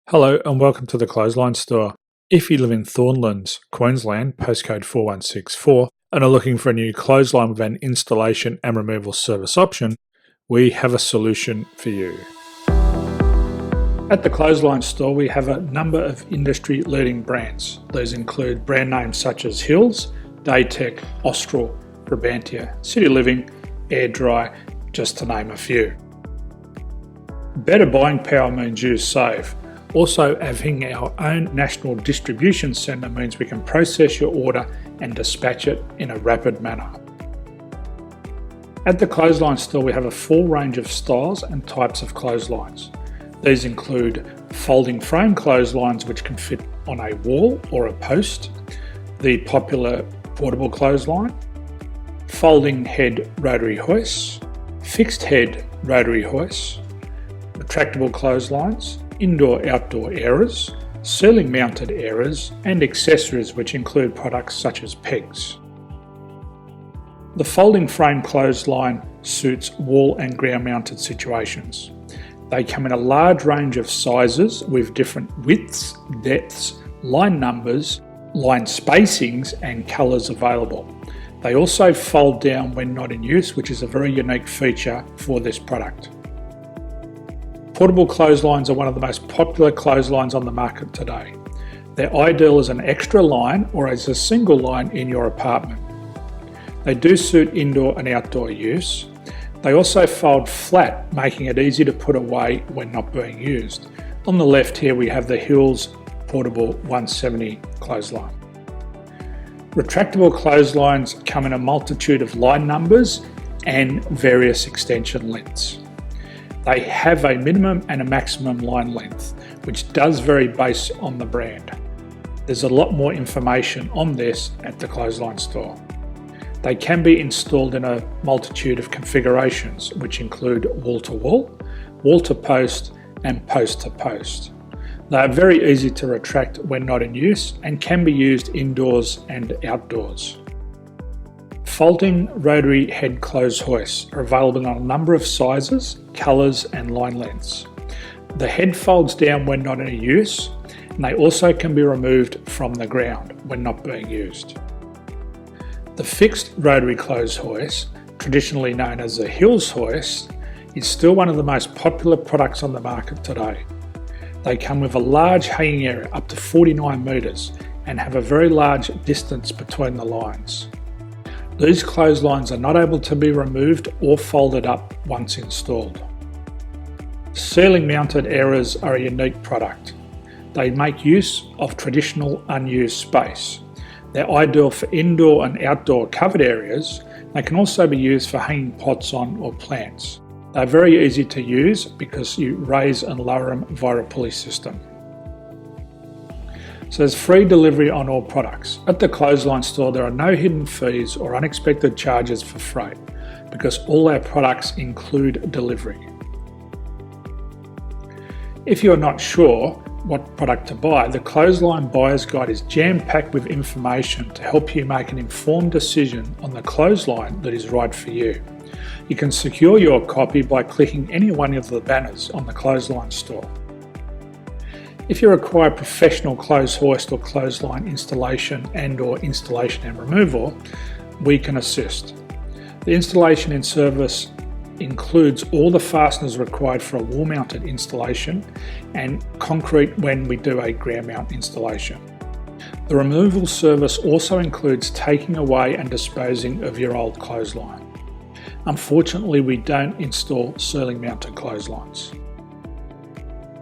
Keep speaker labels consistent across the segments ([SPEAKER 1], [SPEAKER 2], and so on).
[SPEAKER 1] Hello and welcome to the Clothesline Store. If you live in Thornlands, Queensland, postcode 4164, and are looking for a new clothesline with an installation and removal service option, we have a solution for you. At the Clothesline Store, we have a number of industry-leading brands. These include brand names such as Hills, Daytech, Austral, Brabantia, City Living, Air Dry, just to name a few. Better buying power means you save. Also, having our own national distribution centre means we can process your order and dispatch it in a rapid manner. At the Clothesline Store, we have a full range of styles and types of clotheslines. These include folding frame clotheslines which can fit on a wall or a post, the popular portable clothesline, folding head rotary hoists, fixed head rotary hoists, retractable clotheslines, indoor-outdoor airers, ceiling mounted airers, and accessories which include products such as pegs. The folding frame clothesline suits wall and ground mounted situations. They come in a large range of sizes with different widths, depths, line numbers, line spacings and colours available. They also fold down when not in use, which is a very unique feature for this product. Portable clotheslines are one of the most popular clotheslines on the market today. They're ideal as an extra line or as a single line in your apartment. They do suit indoor and outdoor use. They also fold flat, making it easy to put away when not being used. On the left here we have the Hills Portable 170 clothesline. Retractable clotheslines come in a multitude of line numbers and various extension lengths. They have a minimum and a maximum line length, which does vary based on the brand. There's a lot more information on this at the Clothesline Store. They can be installed in a multitude of configurations, which include wall-to-wall, wall-to-post, and post-to-post. They are very easy to retract when not in use and can be used indoors and outdoors. Folding rotary head clothes hoists are available in a number of sizes, colours and line lengths. The head folds down when not in use, and they also can be removed from the ground when not being used. The fixed rotary clothes hoist, traditionally known as the Hills hoist, is still one of the most popular products on the market today. They come with a large hanging area up to 49 metres and have a very large distance between the lines. These clotheslines are not able to be removed or folded up once installed. Ceiling mounted airers are a unique product. They make use of traditional unused space. They're ideal for indoor and outdoor covered areas. They can also be used for hanging pots on or plants. They're very easy to use because you raise and lower them via a pulley system. So there's free delivery on all products. At the Clothesline Store, there are no hidden fees or unexpected charges for freight because all our products include delivery. If you're not sure what product to buy, the Clothesline Buyer's Guide is jam-packed with information to help you make an informed decision on the clothesline that is right for you. You can secure your copy by clicking any one of the banners on the Clothesline Store. If you require professional clothes hoist or clothesline installation and/or installation and removal, we can assist. The installation and service includes all the fasteners required for a wall-mounted installation and concrete when we do a ground mount installation. The removal service also includes taking away and disposing of your old clothesline. Unfortunately, we don't install ceiling mounted clotheslines.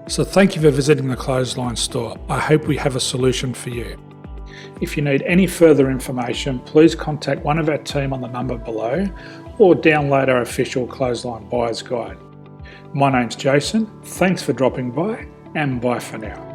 [SPEAKER 1] So thank you for visiting the Clothesline Store. I hope we have a solution for you. If you need any further information, please contact one of our team on the number below or download our official Clothesline Buyer's Guide. My name's Jason, thanks for dropping by and bye for now.